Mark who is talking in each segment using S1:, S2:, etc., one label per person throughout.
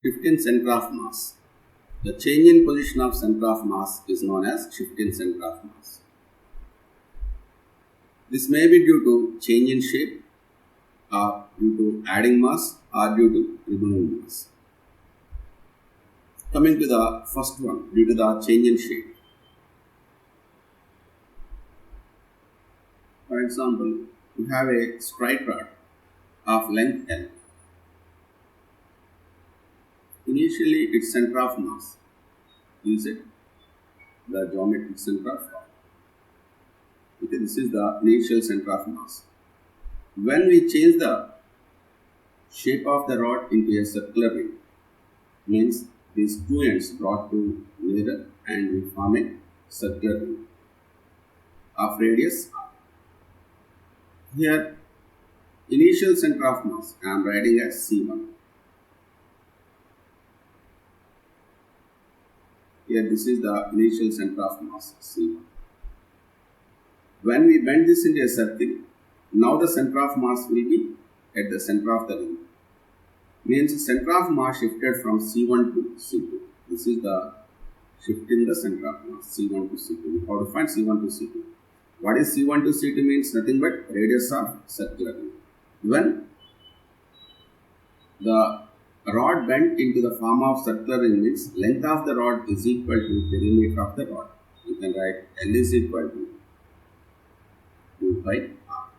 S1: shift in center of mass. The change in position of center of mass is known as shift in center of mass. This may be due to change in shape, or due to adding mass, or due to removing mass. Coming to the first one, due to the change in shape. For example, you have a straight rod of length L. Initially, its center of mass is at the geometric center of rod. Okay, this is the initial center of mass. When we change the shape of the rod into a circular ring, means these two ends brought to together and we form a circular ring of radius r. Here, initial center of mass I am writing as C1. Here, this is the initial center of mass C1. When we bend this into a circle, now the center of mass will be at the center of the ring. Means the center of mass shifted from C1 to C2. This is the shift in the center of mass C1 to C2. We have to find C1 to C2. What is C1 to C2 means nothing but radius of circular ring. When the rod bent into the form of circular ring means length of the rod is equal to perimeter of the rod. You can write L is equal to 2 by R.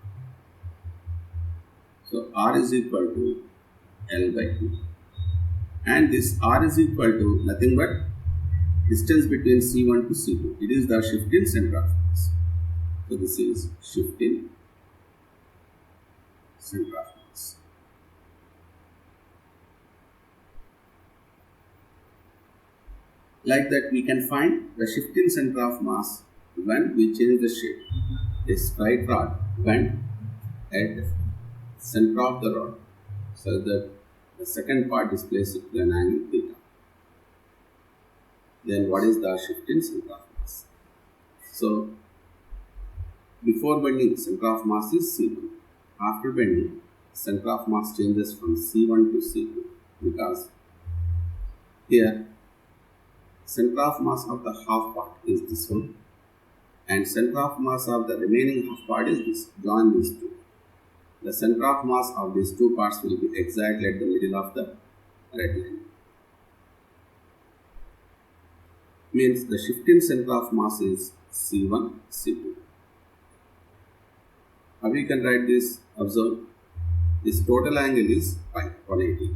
S1: So R is equal to L by 2. And this R is equal to nothing but distance between C1 to C2. It is the shift in center of mass. So this is shift in center of mass. Like that, we can find the shift in center of mass when we change the shape. A straight rod bent at center of the rod so that the second part is placed at an angle theta. Then what is the shift in center of mass? So before bending, center of mass is C1. After bending, center of mass changes from C1 to C2 because here center of mass of the half part is this one and center of mass of the remaining half part is this. Join these two. The center of mass of these two parts will be exactly at the middle of the red line. Means the shift in center of mass is C1, C2. How we can write this? Observe. This total angle is pi, 180.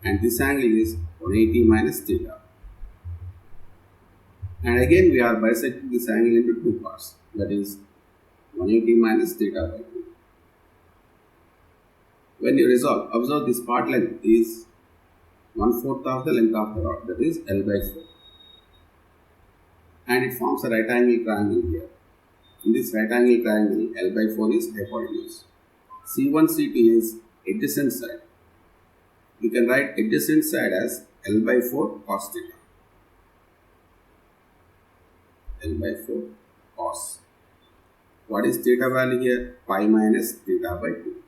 S1: And this angle is 180 minus theta. And again we are bisecting this angle into two parts. That is 180 minus theta by 2. When you resolve, observe this part length is 1/4 of the length of the rod, that is L by 4. And it forms a right angle triangle here. In this right angle triangle, L by 4 is hypotenuse. C1, C2 is adjacent side. You can write adjacent side as L by 4 cos theta. L by 4 cos. What is theta value here? Pi minus theta by 2.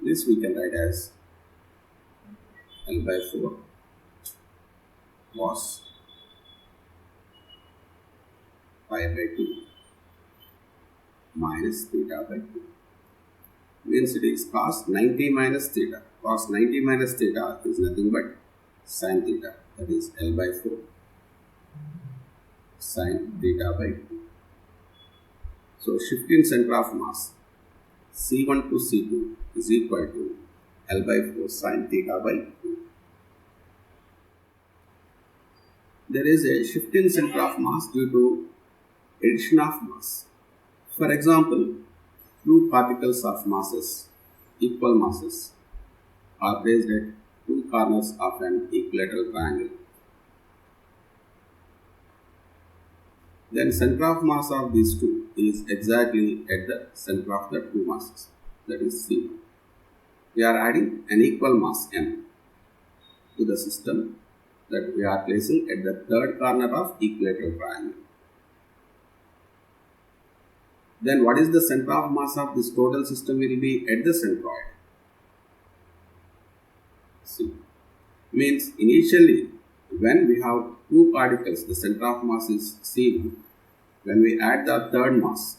S1: This we can write as L by 4 cos pi by 2 minus theta by 2. Means it is cos 90 minus theta. Cos 90 minus theta is nothing but sin theta. That is L by 4 sin theta by 2. So shift in center of mass C1 to C2 is equal to L by 4 sin theta by 2. There is a shift in center of mass due to addition of mass. For example, two particles of masses, equal masses, are placed at two corners of an equilateral triangle. Then center of mass of these two is exactly at the center of the two masses, that is C1. We are adding an equal mass M to the system that we are placing at the third corner of equilateral triangle. then what is the center of mass of this total system will be at the centroid. See, means initially when we have two particles, the center of mass is C1. When we add the third mass,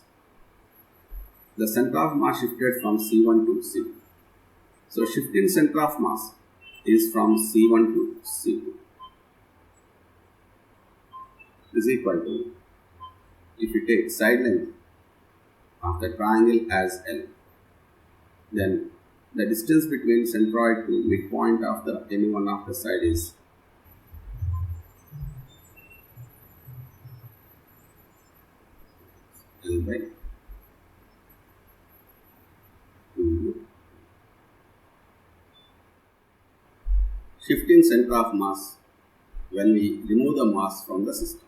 S1: the center of mass shifted from C1 to C2. So shift in center of mass is from C1 to C2 is equal to, if you take side length of the triangle as L, then the distance between centroid to midpoint of the any one of the side is L by 2U. Shift in center of mass when we remove the mass from the system.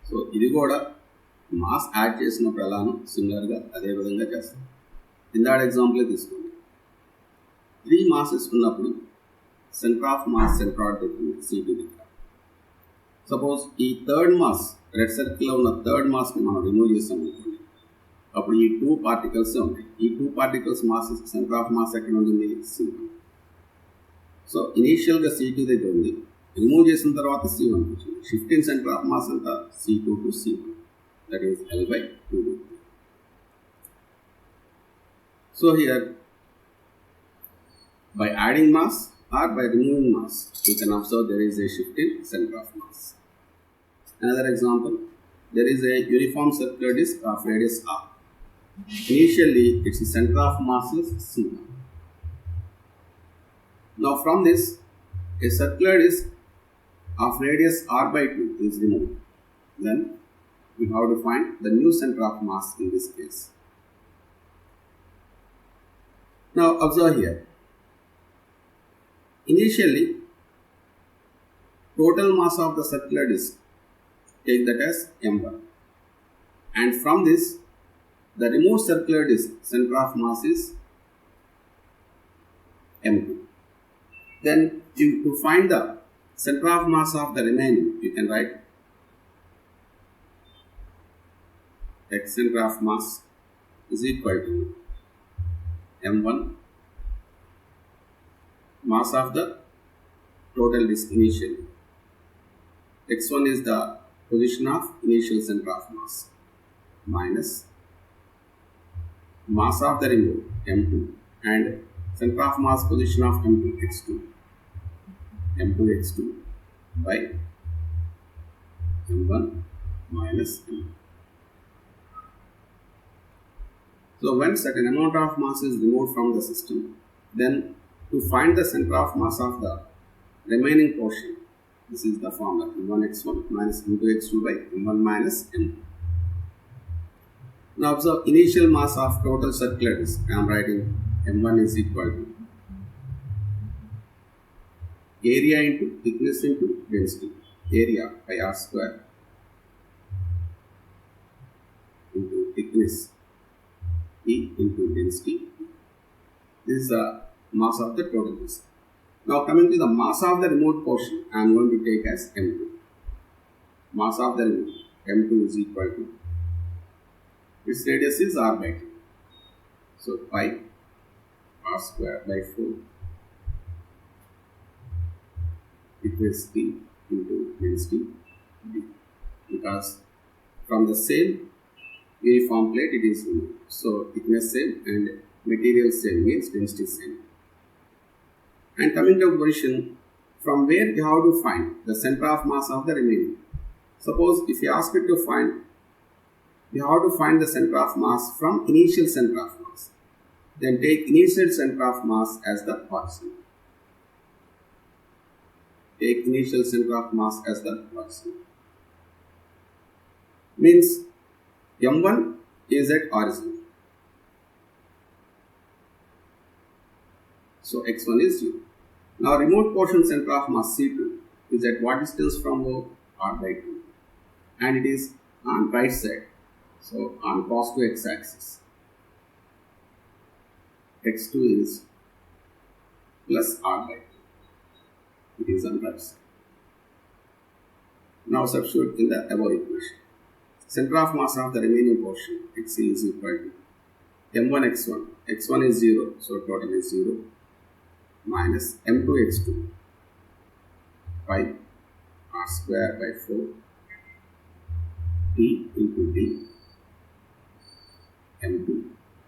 S1: So ఇది కూడా mass add చేసినప్పుడు ఎలానో సిమిలర్గా అదే విధంగా చేస్తాం. ఇందాడ ఎగ్జాంపులే తీసుకోండి. 3 masses ఉన్నప్పుడు సెంటర్ ఆఫ్ మాస్ సెంట్రాయిడ్ దగ్గర C2 దగ్గర. సపోజ్ ఈ థర్డ్ మాస్ రెడ్ సర్కిల్లో ఉన్న థర్డ్ మాస్ని మనం రిమూవ్ చేస్తాం అనుకోండి, అప్పుడు ఈ 2 పార్టికల్స్ ఉంటాయి. ఈ 2 particles mass centre of mass ఎక్కడ ఉంటుంది? C1. సో ఇనీషియల్గా C2 దగ్గర ఉంది, రిమూవ్ చేసిన తర్వాత C1 వచ్చింది. Shift in centre of mass అంతా C2 to C1, that is L by 2. So here, by adding mass or by removing mass, you can observe there is a shift in center of mass. Another example, there is a uniform circular disc of radius R. Initially, its center of mass is C1. Now from this, a circular disc of radius R by 2 is removed. Then we have to find the new center of mass in this case. Now observe here. Initially, total mass of the circular disc, take that as m1. And from this, the removed circular disc center of mass is m2. Then to find the center of mass of the remaining, you can write x center of mass is equal to m1 mass of the total disc initially. x1 is the position of initial center of mass minus mass of the removed m2 and center of mass position of m2 x2 x2 by m1 minus m1. So when certain amount of mass is removed from the system, then to find the center of mass of the remaining portion, this is the formula m1 x1 minus m2 x2 by m1 minus m2. Now observe initial mass of total circular disc. I am writing m1 is equal to area into thickness into density. Area by r square into thickness E into density. This is the mass of the total disc. Now coming to the mass of the removed portion, I am going to take as m2. Mass of the removed m2 is equal to, its radius is r by 2. So pi r square by 4 equals T into density D, because from the same uniform plate it is removed. So thickness same and material same means density same. And coming to position, from where you have to find the center of mass of the remaining. Suppose if you ask it to find, you have to find the center of mass from initial center of mass. Then take initial center of mass as the origin. Take initial center of mass as the origin. Means m1 is at origin. So x1 is 0. Now remote portion center of mass C2 is at what distance from O? R by 2. And it is on right side. So on positive x-axis. x2 is plus R by 2. It is on right side. Now substitute in the above equation. center of mass of the remaining portion, Xc is equal to m1 x1. x1 is 0, so total is 0, minus m2 x2 by r square by 4 t into d m2.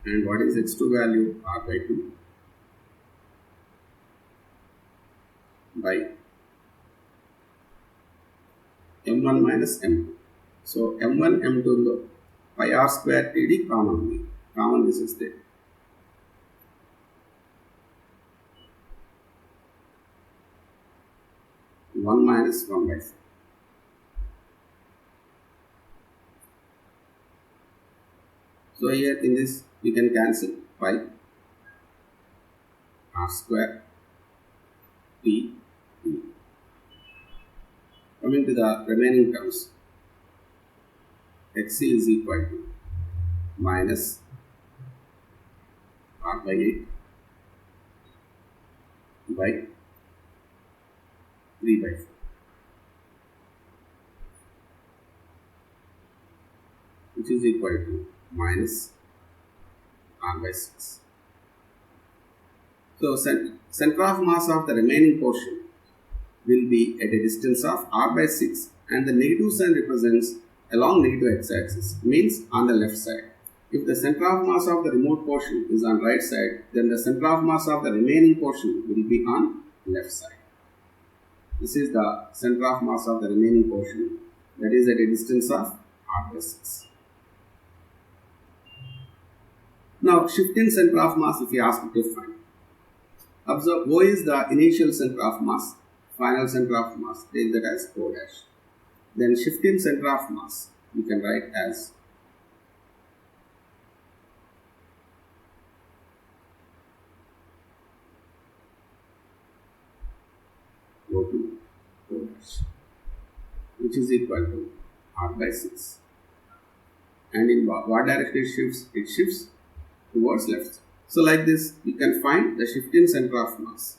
S1: And what is x2 value? R by 2 by m1 minus m2. So m1 m2 lo pi r square td common ఉంది. Common this is there. One minus 1 by 4. So here in this we can cancel pi r square t d. Coming to the remaining terms, xc is equal to minus r by 8 by 3 by 4, which is equal to minus r by 6. So center of mass of the remaining portion will be at a distance of r by 6, and the negative sign represents along negative x-axis, means on the left side. If the center of mass of the remote portion is on right side, then the center of mass of the remaining portion will be on left side. This is the center of mass of the remaining portion, that is at a distance of r by 6. Now shifting center of mass, if you ask to find, observe O is the initial center of mass, final center of mass, take that as O dash. Then shifting center of mass, you can write as O2 O dash, which is equal to r by 6. And in what direction it shifts? It shifts towards left. So like this, you can find the shifting center of mass.